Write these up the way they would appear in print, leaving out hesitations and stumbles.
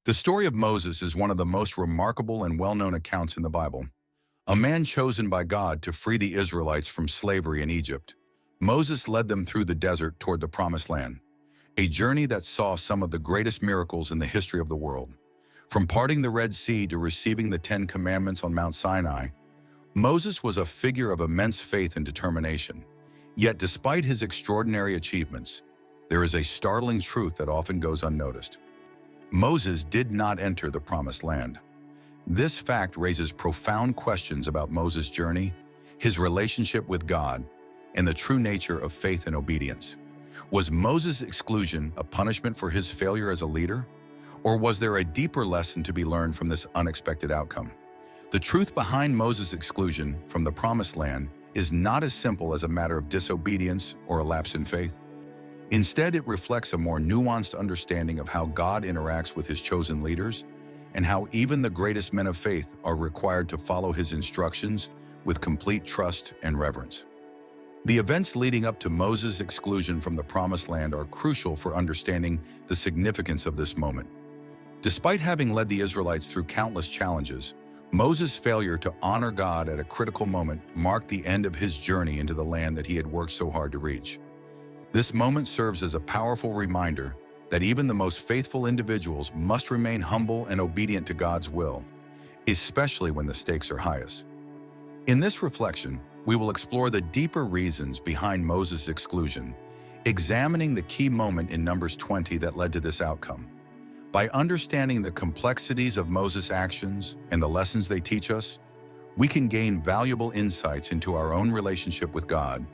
The story of Moses is one of the most remarkable and well-known accounts in the Bible. A man chosen by God to free the Israelites from slavery in Egypt, Moses led them through the desert toward the Promised Land, a journey that saw some of the greatest miracles in the history of the world. From parting the Red Sea to receiving the Ten Commandments on Mount Sinai, Moses was a figure of immense faith and determination. Yet despite his extraordinary achievements, there is a startling truth that often goes unnoticed. Moses did not enter the Promised Land. This fact raises profound questions about Moses' journey, his relationship with God, and the true nature of faith and obedience. Was Moses' exclusion a punishment for his failure as a leader? Or was there a deeper lesson to be learned from this unexpected outcome? The truth behind Moses' exclusion from the Promised Land is not as simple as a matter of disobedience or a lapse in faith. Instead, it reflects a more nuanced understanding of how God interacts with his chosen leaders and how even the greatest men of faith are required to follow his instructions with complete trust and reverence. The events leading up to Moses' exclusion from the Promised Land are crucial for understanding the significance of this moment. Despite having led the Israelites through countless challenges, Moses' failure to honor God at a critical moment marked the end of his journey into the land that he had worked so hard to reach. This moment serves as a powerful reminder that even the most faithful individuals must remain humble and obedient to God's will, especially when the stakes are highest. In this reflection, we will explore the deeper reasons behind Moses' exclusion, examining the key moment in Numbers 20 that led to this outcome. By understanding the complexities of Moses' actions and the lessons they teach us, we can gain valuable insights into our own relationship with God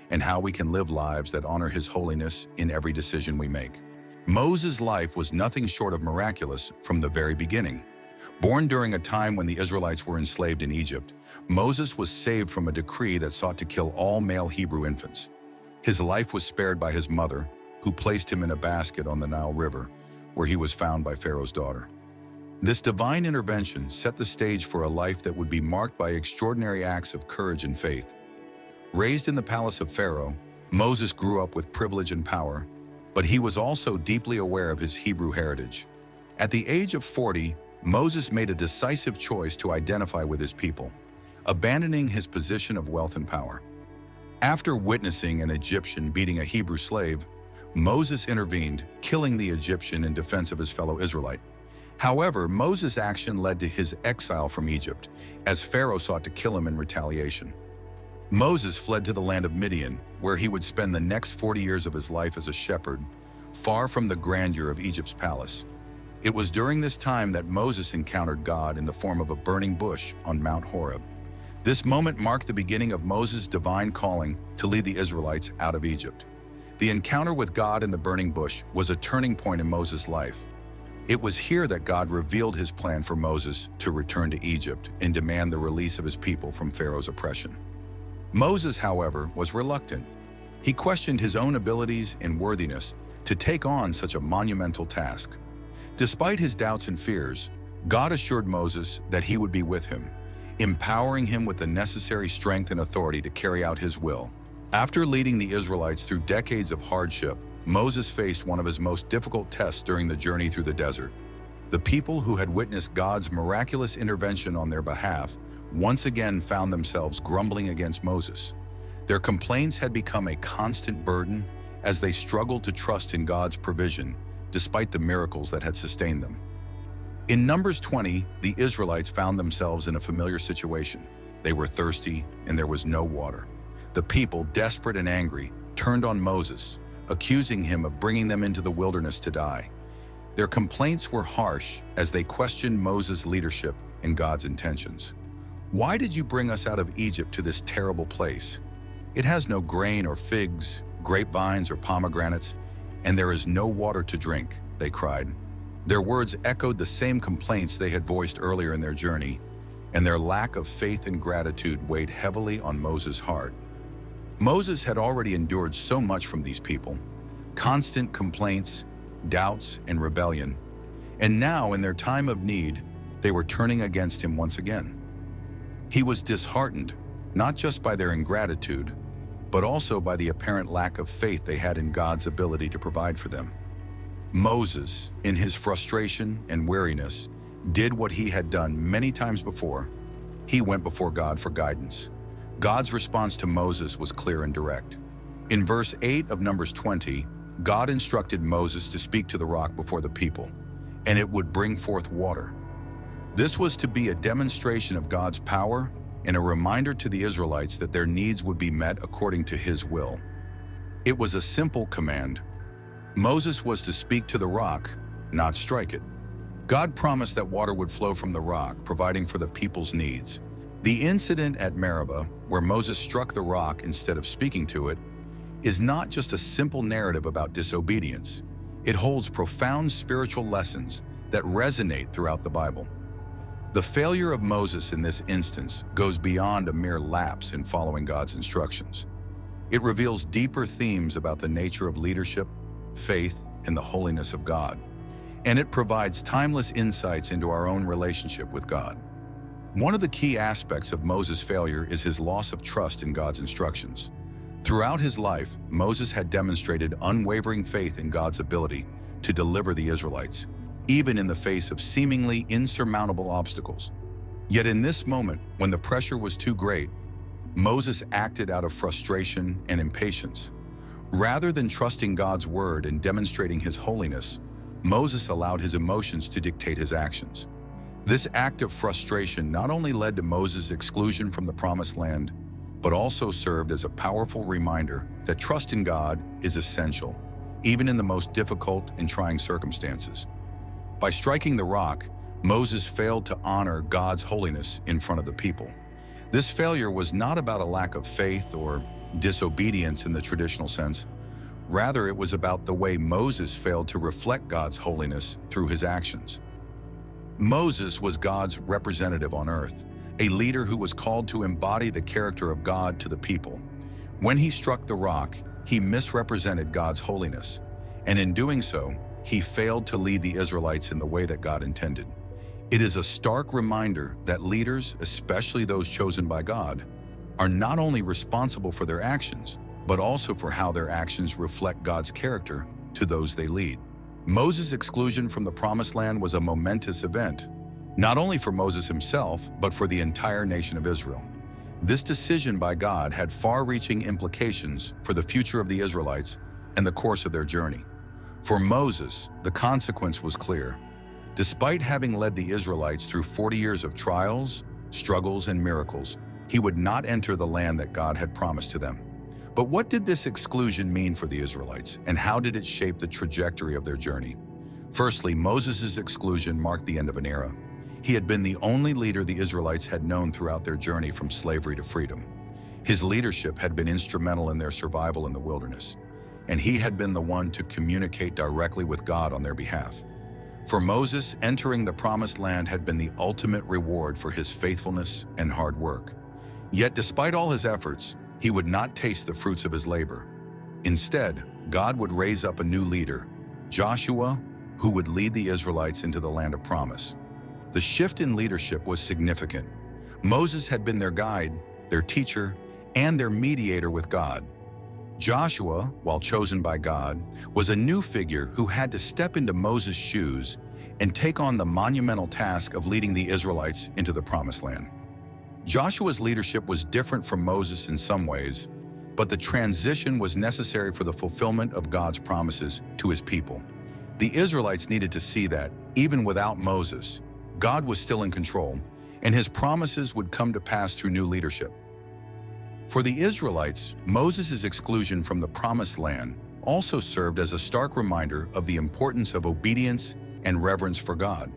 and how we can live lives that honor his holiness in every decision we make. Moses' life was nothing short of miraculous from the very beginning. Born during a time when the Israelites were enslaved in Egypt, Moses was saved from a decree that sought to kill all male Hebrew infants. His life was spared by his mother, who placed him in a basket on the Nile River, where he was found by Pharaoh's daughter. This divine intervention set the stage for a life that would be marked by extraordinary acts of courage and faith. Raised in the palace of Pharaoh, Moses grew up with privilege and power, but he was also deeply aware of his Hebrew heritage. At the age of 40, Moses made a decisive choice to identify with his people, abandoning his position of wealth and power. After witnessing an Egyptian beating a Hebrew slave, Moses intervened, killing the Egyptian in defense of his fellow Israelite. However, Moses' action led to his exile from Egypt, as Pharaoh sought to kill him in retaliation. Moses fled to the land of Midian, where he would spend the next 40 years of his life as a shepherd, far from the grandeur of Egypt's palace. It was during this time that Moses encountered God in the form of a burning bush on Mount Horeb. This moment marked the beginning of Moses' divine calling to lead the Israelites out of Egypt. The encounter with God in the burning bush was a turning point in Moses' life. It was here that God revealed his plan for Moses to return to Egypt and demand the release of his people from Pharaoh's oppression. Moses, however, was reluctant. He questioned his own abilities and worthiness to take on such a monumental task. Despite his doubts and fears, God assured Moses that he would be with him, empowering him with the necessary strength and authority to carry out his will. After leading the Israelites through decades of hardship, Moses faced one of his most difficult tests during the journey through the desert. The people who had witnessed God's miraculous intervention on their behalf once again found themselves grumbling against Moses. Their complaints had become a constant burden as they struggled to trust in God's provision, despite the miracles that had sustained them. In Numbers 20, the Israelites found themselves in a familiar situation. They were thirsty, and there was no water. The people, desperate and angry, turned on Moses, accusing him of bringing them into the wilderness to die. Their complaints were harsh as they questioned Moses' leadership and God's intentions. "Why did you bring us out of Egypt to this terrible place? It has no grain or figs, grapevines or pomegranates, and there is no water to drink," they cried. Their words echoed the same complaints they had voiced earlier in their journey, and their lack of faith and gratitude weighed heavily on Moses' heart. Moses had already endured so much from these people: constant complaints, doubts, and rebellion. And now, in their time of need, they were turning against him once again. He was disheartened, not just by their ingratitude, but also by the apparent lack of faith they had in God's ability to provide for them. Moses, in his frustration and weariness, did what he had done many times before. He went before God for guidance. God's response to Moses was clear and direct. In verse 8 of Numbers 20, God instructed Moses to speak to the rock before the people, and it would bring forth water. This was to be a demonstration of God's power and a reminder to the Israelites that their needs would be met according to His will. It was a simple command. Moses was to speak to the rock, not strike it. God promised that water would flow from the rock, providing for the people's needs. The incident at Meribah, where Moses struck the rock instead of speaking to it, is not just a simple narrative about disobedience. It holds profound spiritual lessons that resonate throughout the Bible. The failure of Moses in this instance goes beyond a mere lapse in following God's instructions. It reveals deeper themes about the nature of leadership, faith, and the holiness of God. And it provides timeless insights into our own relationship with God. One of the key aspects of Moses' failure is his loss of trust in God's instructions. Throughout his life, Moses had demonstrated unwavering faith in God's ability to deliver the Israelites, even in the face of seemingly insurmountable obstacles. Yet in this moment, when the pressure was too great, Moses acted out of frustration and impatience. Rather than trusting God's word and demonstrating His holiness, Moses allowed his emotions to dictate his actions. This act of frustration not only led to Moses' exclusion from the Promised Land, but also served as a powerful reminder that trust in God is essential, even in the most difficult and trying circumstances. By striking the rock, Moses failed to honor God's holiness in front of the people. This failure was not about a lack of faith or disobedience in the traditional sense. Rather, it was about the way Moses failed to reflect God's holiness through his actions. Moses was God's representative on earth, a leader who was called to embody the character of God to the people. When he struck the rock, he misrepresented God's holiness, and in doing so, he failed to lead the Israelites in the way that God intended. It is a stark reminder that leaders, especially those chosen by God, are not only responsible for their actions, but also for how their actions reflect God's character to those they lead. Moses' exclusion from the Promised Land was a momentous event, not only for Moses himself, but for the entire nation of Israel. This decision by God had far-reaching implications for the future of the Israelites and the course of their journey. For Moses, the consequence was clear. Despite having led the Israelites through 40 years of trials, struggles, and miracles, he would not enter the land that God had promised to them. But what did this exclusion mean for the Israelites, and how did it shape the trajectory of their journey? Firstly, Moses' exclusion marked the end of an era. He had been the only leader the Israelites had known throughout their journey from slavery to freedom. His leadership had been instrumental in their survival in the wilderness, and he had been the one to communicate directly with God on their behalf. For Moses, entering the Promised Land had been the ultimate reward for his faithfulness and hard work. Yet despite all his efforts, he would not taste the fruits of his labor. Instead, God would raise up a new leader, Joshua, who would lead the Israelites into the land of promise. The shift in leadership was significant. Moses had been their guide, their teacher, and their mediator with God. Joshua, while chosen by God, was a new figure who had to step into Moses' shoes and take on the monumental task of leading the Israelites into the Promised Land. Joshua's leadership was different from Moses in some ways, but the transition was necessary for the fulfillment of God's promises to his people. The Israelites needed to see that, even without Moses, God was still in control, and his promises would come to pass through new leadership. For the Israelites, Moses' exclusion from the Promised Land also served as a stark reminder of the importance of obedience and reverence for God.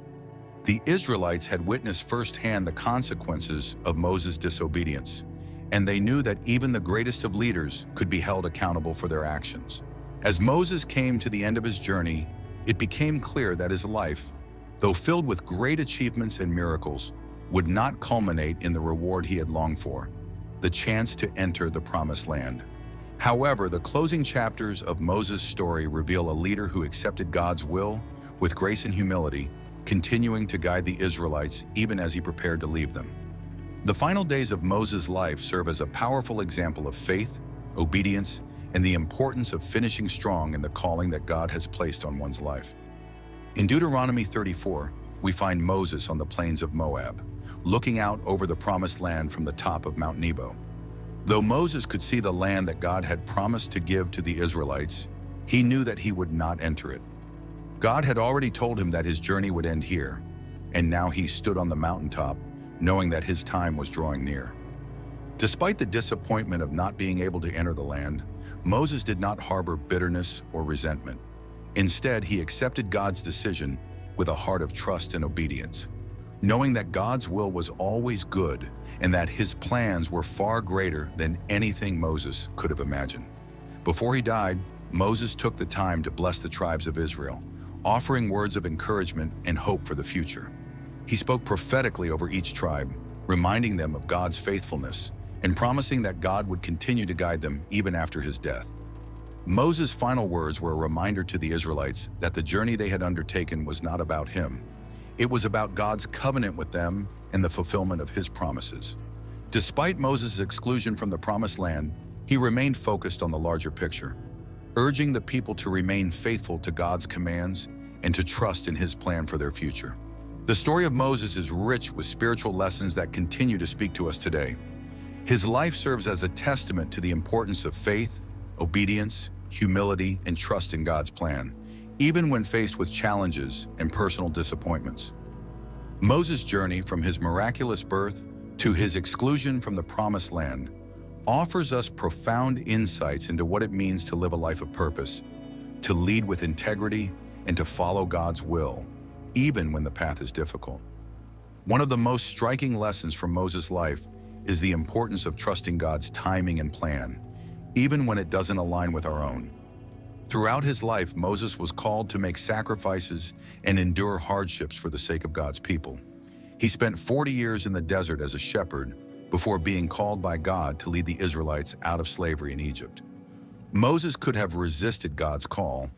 The Israelites had witnessed firsthand the consequences of Moses' disobedience, and they knew that even the greatest of leaders could be held accountable for their actions. As Moses came to the end of his journey, it became clear that his life, though filled with great achievements and miracles, would not culminate in the reward he had longed for, the chance to enter the Promised Land. However, the closing chapters of Moses' story reveal a leader who accepted God's will with grace and humility, continuing to guide the Israelites even as he prepared to leave them. The final days of Moses' life serve as a powerful example of faith, obedience, and the importance of finishing strong in the calling that God has placed on one's life. In Deuteronomy 34, we find Moses on the plains of Moab, looking out over the promised land from the top of Mount Nebo. Though Moses could see the land that God had promised to give to the Israelites, he knew that he would not enter it. God had already told him that his journey would end here, and now he stood on the mountaintop, knowing that his time was drawing near. Despite the disappointment of not being able to enter the land, Moses did not harbor bitterness or resentment. Instead, he accepted God's decision with a heart of trust and obedience, knowing that God's will was always good and that his plans were far greater than anything Moses could have imagined. Before he died, Moses took the time to bless the tribes of Israel, offering words of encouragement and hope for the future. He spoke prophetically over each tribe, reminding them of God's faithfulness and promising that God would continue to guide them even after his death. Moses' final words were a reminder to the Israelites that the journey they had undertaken was not about him. It was about God's covenant with them and the fulfillment of his promises. Despite Moses' exclusion from the promised land, he remained focused on the larger picture, urging the people to remain faithful to God's commands and to trust in his plan for their future. The story of Moses is rich with spiritual lessons that continue to speak to us today. His life serves as a testament to the importance of faith, obedience, humility, and trust in God's plan, even when faced with challenges and personal disappointments. Moses' journey from his miraculous birth to his exclusion from the promised land offers us profound insights into what it means to live a life of purpose, to lead with integrity, and to follow God's will, even when the path is difficult. One of the most striking lessons from Moses' life is the importance of trusting God's timing and plan, even when it doesn't align with our own. Throughout his life, Moses was called to make sacrifices and endure hardships for the sake of God's people. He spent 40 years in the desert as a shepherd before being called by God to lead the Israelites out of slavery in Egypt. Moses could have resisted God's call,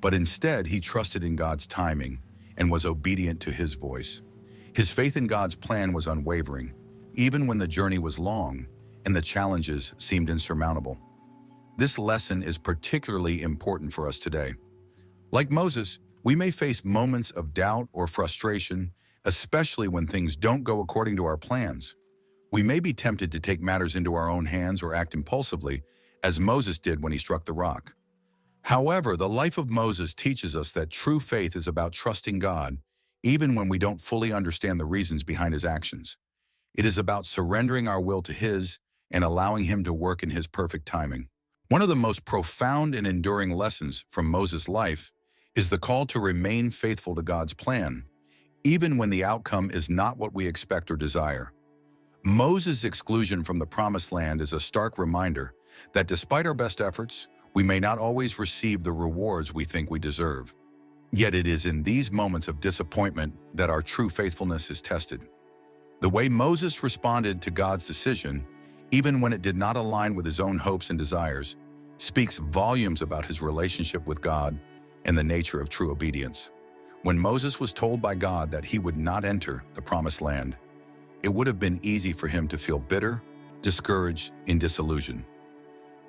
but instead he trusted in God's timing and was obedient to his voice. His faith in God's plan was unwavering, even when the journey was long and the challenges seemed insurmountable. This lesson is particularly important for us today. Like Moses, we may face moments of doubt or frustration, especially when things don't go according to our plans. We may be tempted to take matters into our own hands or act impulsively, as Moses did when he struck the rock. However, the life of Moses teaches us that true faith is about trusting God, even when we don't fully understand the reasons behind his actions. It is about surrendering our will to his and allowing him to work in his perfect timing. One of the most profound and enduring lessons from Moses' life is the call to remain faithful to God's plan, even when the outcome is not what we expect or desire. Moses' exclusion from the promised land is a stark reminder that despite our best efforts, we may not always receive the rewards we think we deserve. Yet it is in these moments of disappointment that our true faithfulness is tested. The way Moses responded to God's decision, even when it did not align with his own hopes and desires, speaks volumes about his relationship with God and the nature of true obedience. When Moses was told by God that he would not enter the promised land, it would have been easy for him to feel bitter, discouraged, and disillusioned.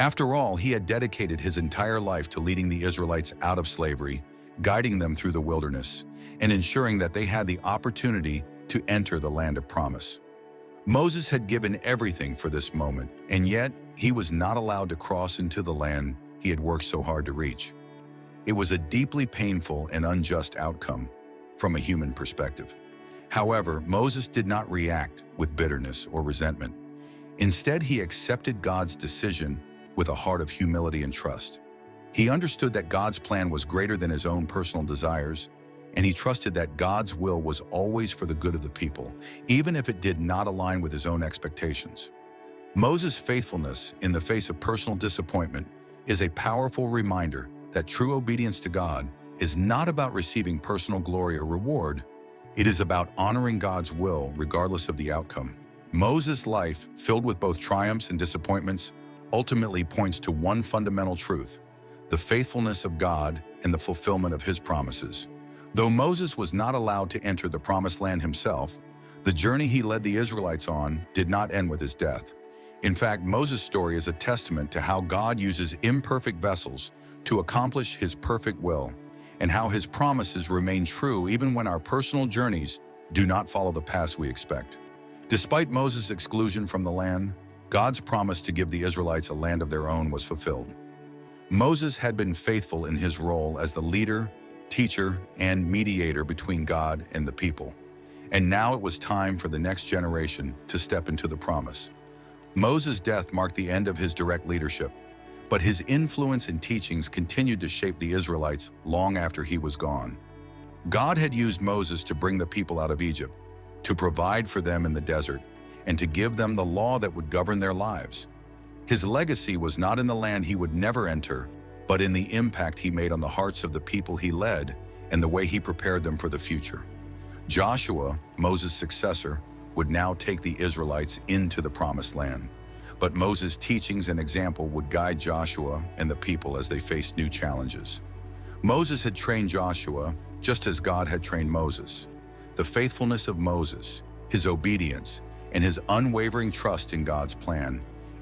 After all, he had dedicated his entire life to leading the Israelites out of slavery, guiding them through the wilderness, and ensuring that they had the opportunity to enter the land of promise. Moses had given everything for this moment, and yet he was not allowed to cross into the land he had worked so hard to reach. It was a deeply painful and unjust outcome from a human perspective. However, Moses did not react with bitterness or resentment. Instead, he accepted God's decision with a heart of humility and trust. He understood that God's plan was greater than his own personal desires, and he trusted that God's will was always for the good of the people, even if it did not align with his own expectations. Moses' faithfulness in the face of personal disappointment is a powerful reminder that true obedience to God is not about receiving personal glory or reward. It is about honoring God's will regardless of the outcome. Moses' life, filled with both triumphs and disappointments, ultimately points to one fundamental truth: the faithfulness of God and the fulfillment of his promises. Though Moses was not allowed to enter the promised land himself, the journey he led the Israelites on did not end with his death. In fact, Moses' story is a testament to how God uses imperfect vessels to accomplish his perfect will, and how his promises remain true even when our personal journeys do not follow the paths we expect. Despite Moses' exclusion from the land, God's promise to give the Israelites a land of their own was fulfilled. Moses had been faithful in his role as the leader, teacher, and mediator between God and the people. And now it was time for the next generation to step into the promise. Moses' death marked the end of his direct leadership, but his influence and teachings continued to shape the Israelites long after he was gone. God had used Moses to bring the people out of Egypt, to provide for them in the desert, and to give them the law that would govern their lives. His legacy was not in the land he would never enter, but in the impact he made on the hearts of the people he led and the way he prepared them for the future. Joshua, Moses' successor, would now take the Israelites into the promised land. But Moses' teachings and example would guide Joshua and the people as they faced new challenges. Moses had trained Joshua just as God had trained Moses. The faithfulness of Moses, his obedience, and his unwavering trust in God's plan,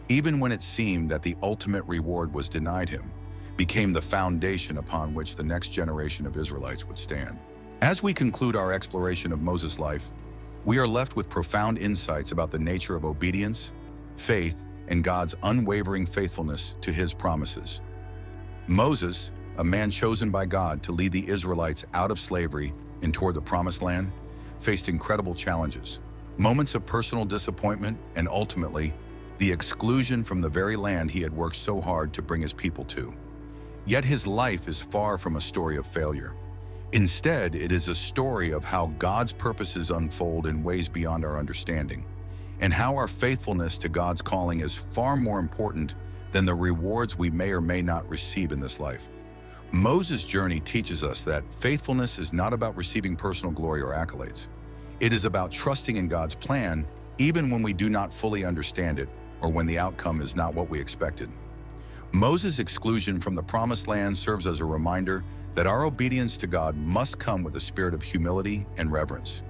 even when it seemed that the ultimate reward was denied him, became the foundation upon which the next generation of Israelites would stand. As we conclude our exploration of Moses' life, we are left with profound insights about the nature of obedience, faith, and God's unwavering faithfulness to his promises. Moses, a man chosen by God to lead the Israelites out of slavery and toward the promised land, faced incredible challenges, moments of personal disappointment, and ultimately, the exclusion from the very land he had worked so hard to bring his people to. Yet his life is far from a story of failure. Instead, it is a story of how God's purposes unfold in ways beyond our understanding, and how our faithfulness to God's calling is far more important than the rewards we may or may not receive in this life. Moses' journey teaches us that faithfulness is not about receiving personal glory or accolades. It is about trusting in God's plan, even when we do not fully understand it or when the outcome is not what we expected. Moses' exclusion from the promised land serves as a reminder that our obedience to God must come with a spirit of humility and reverence.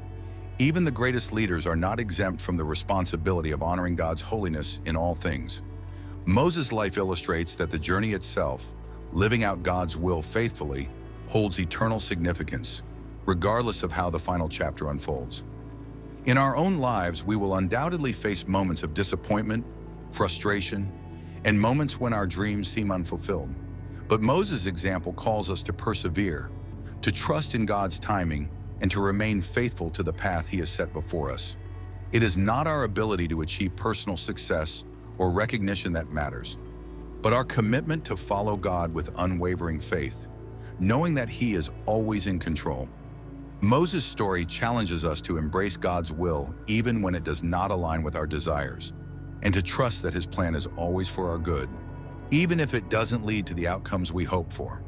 Even the greatest leaders are not exempt from the responsibility of honoring God's holiness in all things. Moses' life illustrates that the journey itself, living out God's will faithfully, holds eternal significance, regardless of how the final chapter unfolds. In our own lives, we will undoubtedly face moments of disappointment, frustration, and moments when our dreams seem unfulfilled. But Moses' example calls us to persevere, to trust in God's timing, and to remain faithful to the path he has set before us. It is not our ability to achieve personal success or recognition that matters, but our commitment to follow God with unwavering faith, knowing that he is always in control. Moses' story challenges us to embrace God's will even when it does not align with our desires, and to trust that his plan is always for our good, even if it doesn't lead to the outcomes we hope for.